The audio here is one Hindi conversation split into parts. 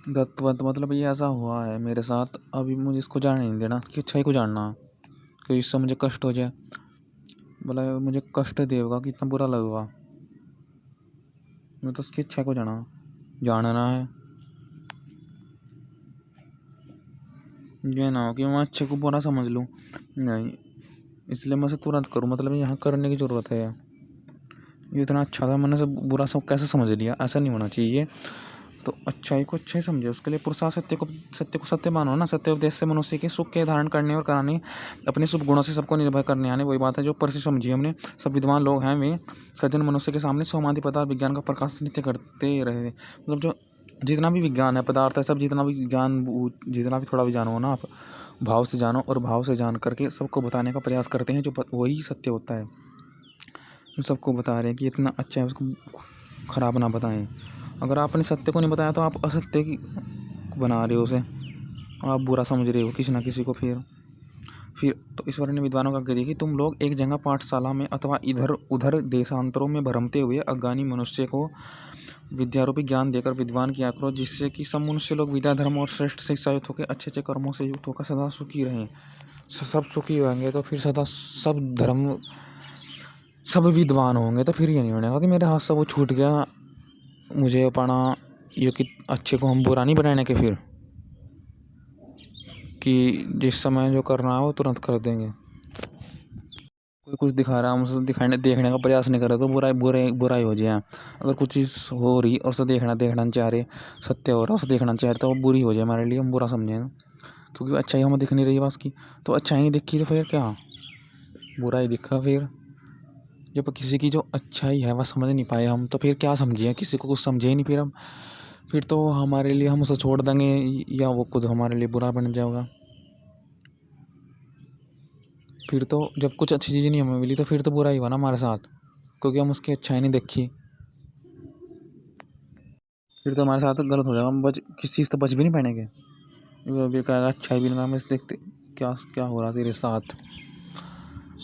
तत्वत मतलब ये ऐसा हुआ है मेरे साथ, अभी मुझे इसको जानने नहीं देना कि अच्छाई को जानना, कि इससे मुझे कष्ट हो जाए। बोला मुझे कष्ट देगा, कितना बुरा लगेगा। मैं तो उसकी अच्छाई को जानना है। ये ना हो कि मैं अच्छे को बुरा समझ लूँ, नहीं, इसलिए मैं उसे तुरंत करूँ। मतलब यहाँ करने की ज़रूरत है। ये इतना अच्छा था, मैंने सब बुरा सब कैसे समझ लिया, ऐसा नहीं होना चाहिए। तो अच्छाई को अच्छा ही समझे, उसके लिए पुरुषार्थ सत्य को सत्य मानो ना। सत्य उपदेश से मनुष्य के सुख के धारण करने और कराने, अपने शुभ गुणों से सबको निर्भर करने आने, वही बात है जो ऊपर से समझी हमने। सब विद्वान लोग हैं वे सज्जन मनुष्य के सामने सोमादि पदार्थ विज्ञान का प्रकाश नित्य करते रहे। मतलब जो जितना भी विज्ञान है, पदार्थ है, सब जितना भी ज्ञान, जितना भी थोड़ा भी जानो ना आप, भाव से जानो, और भाव से जान करके सबको बताने का प्रयास करते हैं, जो वही सत्य होता है। जो सबको बता रहे हैं कि इतना अच्छा है, उसको खराब ना बताएं। अगर आपने सत्य को नहीं बताया तो आप असत्य की बना रहे हो उसे, आप बुरा समझ रहे हो किसी ना किसी को। फिर तो ईश्वर ने विद्वानों का कह दिया कि तुम लोग एक जगह पाठशाला में अथवा इधर उधर देशांतरों में भ्रमते हुए अज्ञानी मनुष्य को विद्यारूपी ज्ञान देकर विद्वान किया करो, जिससे कि सब मनुष्य लोग विद्या धर्म और श्रेष्ठ शिक्षा युक्त होकर अच्छे अच्छे कर्मों से युक्त होकर सदा सुखी रहें। सब सुखी होंगे तो फिर सदा सब धर्म, सब विद्वान होंगे, तो फिर ये नहीं होने कि मेरे हाथ से वो छूट गया, मुझे पढ़ा ये कि अच्छे को हम बुरा नहीं बनाने के, फिर कि जिस समय जो करना है वो तुरंत कर देंगे। कोई कुछ दिखा रहा है, हम उसे देखने का प्रयास नहीं कर रहे तो बुराई हो जाए। अगर कुछ चीज़ हो रही और उसे देखना चाह रहे, सत्य हो रहा उसे देखना चाह रहे, तो वो बुरी हो जाए हमारे लिए, हम बुरा समझें। क्योंकि अच्छाई हमें दिख नहीं रही है बस की, तो अच्छाई नहीं दिखी तो फिर क्या, बुराई दिखा। फिर जब किसी की जो अच्छाई है वह समझ नहीं पाए हम, तो फिर क्या समझे, किसी को कुछ समझे ही नहीं फिर हम। फिर तो हमारे लिए हम उसे छोड़ देंगे, या वो खुद हमारे लिए बुरा बन जाएगा। फिर तो जब कुछ अच्छी चीज़ नहीं हमें मिली तो फिर तो बुरा ही हुआ ना हमारे साथ, क्योंकि हम उसकी अच्छाई नहीं देखी। फिर तो हमारे साथ गलत हो जाएगा, हम किस चीज़ तो बच भी नहीं पाएंगे। वो भी कहेगा अच्छाई भी नहीं, हम इस देखते क्या क्या हो रहा तेरे साथ,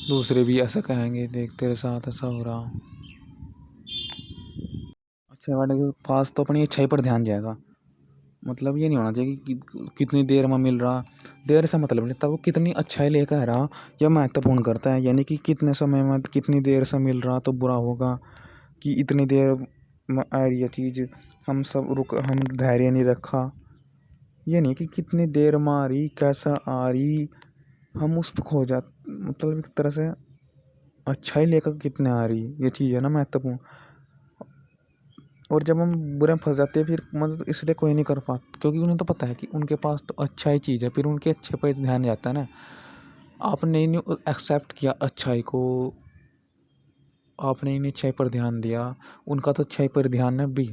दूसरे भी ऐसा कहेंगे, देख तेरे साथ ऐसा हो रहा। अच्छाई वाले के पास तो अपनी अच्छाई पर ध्यान जाएगा। मतलब ये नहीं होना चाहिए कि कितनी देर में मिल रहा, देर से मतलब नहीं, तब वो कितनी अच्छाई लेकर रहा यह महत्वपूर्ण करता है। यानी कि कितने समय में, कितनी देर से मिल रहा तो बुरा होगा, कि इतनी देर में आ रही है चीज़, हम धैर्य नहीं रखा। ये नहीं कि कितनी देर में आ रही, कैसा आ रही, हम उस पर खो जा, मतलब एक तरह से अच्छाई लेकर कितने आ रही, ये चीज़ है ना महत्वपूर्ण। और जब हम बुरे में फंस जाते हैं फिर, मतलब इसलिए कोई नहीं कर पाता, क्योंकि उन्हें तो पता है कि उनके पास तो अच्छा ही चीज़ है, फिर उनके अच्छे पर ध्यान जाता है ना। आपने नहीं एक्सेप्ट किया अच्छाई को, आपने इन अच्छाई पर ध्यान दिया, उनका तो अच्छाई पर ध्यान है भी।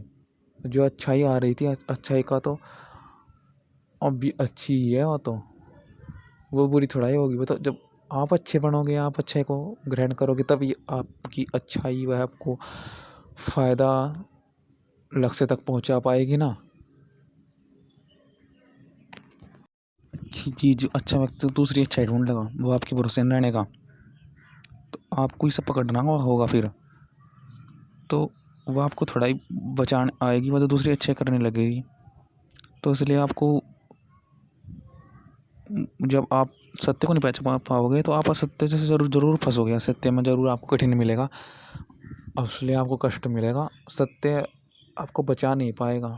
जो अच्छाई आ रही थी अच्छाई का तो अब भी अच्छी ही है, वो बुरी थोड़ा ही होगी। वो तो जब आप अच्छे बनोगे, आप अच्छाई को ग्रहण करोगे, तभी आपकी अच्छाई वह आपको फ़ायदा लक्ष्य तक पहुंचा पाएगी ना। अच्छी चीज़, अच्छा व्यक्ति दूसरी अच्छाई ढूंढ लेगा, वो आपके भरोसे नहीं रहने का, तो आपको इसे पकड़ना होगा। फिर तो वो आपको थोड़ा ही बचाने आएगी, वो तो दूसरी अच्छाई करने लगेगी। तो इसलिए आपको, जब आप सत्य को नहीं पहचान पाओगे तो आप असत्य से ज़रूर फंसोगे, असत्य में ज़रूर आपको कठिन मिलेगा, इसलिए आपको कष्ट मिलेगा। सत्य आपको बचा नहीं पाएगा।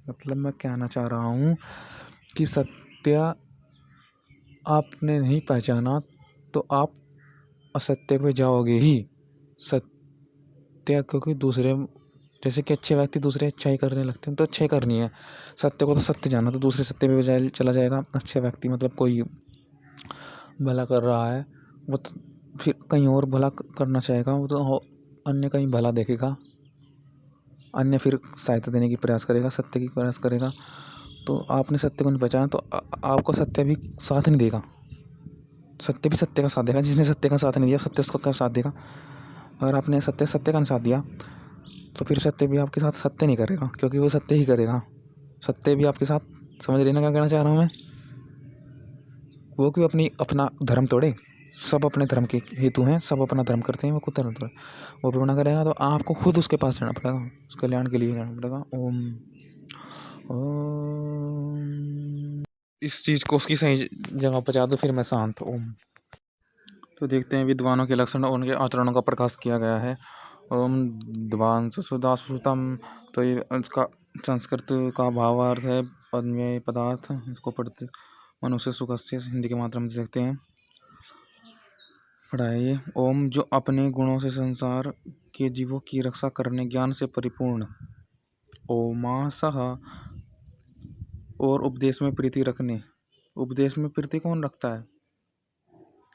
मतलब मैं कहना चाह रहा हूँ कि सत्य आपने नहीं पहचाना तो आप असत्य पे जाओगे ही। सत्य, क्योंकि दूसरे, जैसे कि अच्छे व्यक्ति दूसरे अच्छाई करने लगते हैं तो अच्छाई करनी है, सत्य को तो सत्य जाना, तो दूसरे सत्य पे चला जाएगा। अच्छे व्यक्ति मतलब कोई भला कर रहा है, वो तो फिर कहीं और भला करना चाहेगा, वो तो अन्य कहीं भला देखेगा, अन्य फिर सहायता देने की प्रयास करेगा, सत्य की प्रयास करेगा। तो आपने सत्य को नहीं पहचाना तो आपको सत्य भी साथ नहीं देगा, सत्य भी सत्य का साथ देगा। जिसने सत्य का साथ नहीं दिया, सत्य उसका क्या साथ देगा। अगर आपने सत्य का नहीं साथ दिया तो फिर सत्य भी आपके साथ सत्य नहीं करेगा, क्योंकि वो सत्य ही करेगा। सत्य भी आपके साथ, समझ रहे ना क्या कहना चाह रहा हूँ मैं, वो क्यों अपना धर्म तोड़े, सब अपने धर्म के हेतु हैं, सब अपना धर्म करते हैं, वो खुद धर्म वो पूर्ण करेगा तो आपको खुद उसके पास जाना पड़ेगा, उस कल्याण के लिए जाना पड़ेगा। ओम ओम। इस चीज़ को उसकी सही जगह पहुँचा दो, फिर मैं शांत। ओम। तो देखते हैं विद्वानों के लक्षण और उनके आचरणों का प्रकाश किया गया है। ओम ध्वांस सुधा सुतम। तो ये इसका संस्कृत का भावार्थ है पद्मेय पदार्थ। इसको पढ़ते मनुष्य सुखस्य हिंदी के माध्यम से देखते हैं, पढ़ाइए। ओम जो अपने गुणों से संसार के जीवों की रक्षा करने ज्ञान से परिपूर्ण। ओमासह और उपदेश में प्रीति रखने। उपदेश में प्रीति कौन रखता है?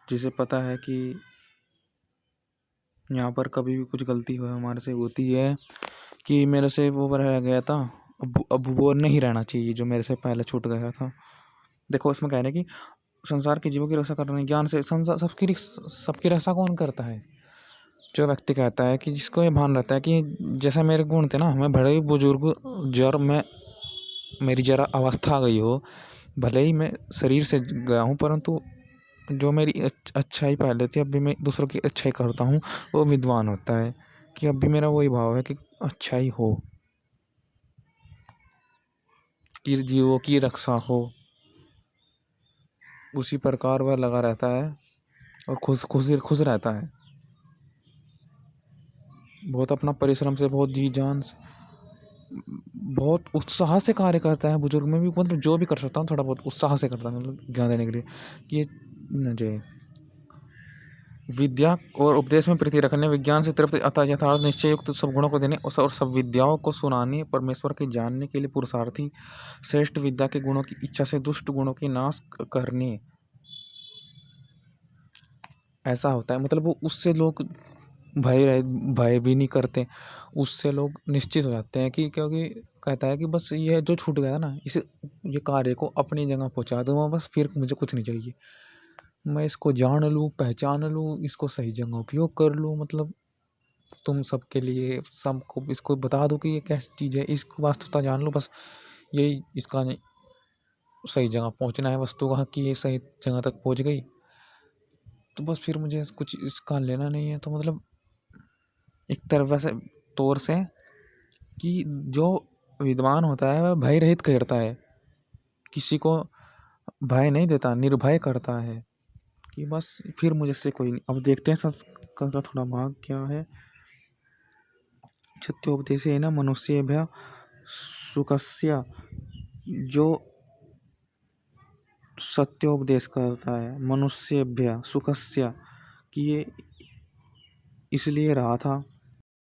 जिसे पता है कि यहाँ पर कभी भी कुछ गलती हो हमारे से होती है कि मेरे से वो रह गया था, अब वो नहीं रहना चाहिए जो मेरे से पहले छूट गया था। देखो इसमें कह रहे हैं कि संसार के जीवों की रक्षा करने ज्ञान से संसार सबकी रक्षा कौन करता है? जो व्यक्ति कहता है कि जिसको ये भान रहता है कि जैसे मेरे गुण थे ना, मैं बड़े ही बुजुर्ग जर में मेरी जरा अवस्था आ गई हो, भले ही मैं शरीर से गया हूँ, परंतु जो मेरी अच्छाई पहले थी अब भी मैं दूसरों की अच्छाई करता हूँ, वो विद्वान होता है। कि अब भी मेरा वही भाव है कि अच्छाई हो, कि जीवों की रक्षा हो। उसी प्रकार वह लगा रहता है और खुश रहता है। बहुत अपना परिश्रम से, बहुत जी जान से, बहुत उत्साह से कार्य करता है। बुजुर्ग में भी मतलब जो भी कर सकता हूँ थोड़ा बहुत उत्साह से करता हूँ, मतलब ज्ञान देने के लिए कि ये जो विद्या और उपदेश में प्रीति रखने, विज्ञान से तृप्त अतः यथार्थ निश्चय युक्त सब गुणों को देने और सब विद्याओं को सुनाने, परमेश्वर के जानने के लिए पुरुषार्थी, श्रेष्ठ विद्या के गुणों की इच्छा से दुष्ट गुणों की नाश करने। ऐसा होता है, मतलब वो उससे लोग भय भी नहीं करते, उससे लोग निश्चित हो जाते हैं कि क्योंकि कहता है कि बस ये जो छूट गया ना, इसे ये कार्य को अपनी जगह पहुंचा दूँ बस, फिर मुझे कुछ नहीं चाहिए। मैं इसको जान लूँ, पहचान लूँ, इसको सही जगह उपयोग कर लूँ, मतलब तुम सबके लिए सबको इसको बता दो कि ये कैसी चीज़ है, इसको वास्तुता जान लो, बस यही इसका सही जगह पहुंचना है। वस्तु कहाँ की ये सही जगह तक पहुंच गई तो बस फिर मुझे कुछ इसका लेना नहीं है। तो मतलब एक तरह से तौर से कि जो विद्वान होता है वह भय रहित करता है, किसी को भय नहीं देता, निर्भय करता है कि बस फिर मुझे से कोई नहीं। अब देखते हैं संस्कृत का थोड़ा भाग क्या है। सत्योपदेशेन मनुष्येभ्यः सुखस्य, जो सत्योपदेश करता है मनुष्येभ्यः सुखस्य, कि ये इसलिए रहा था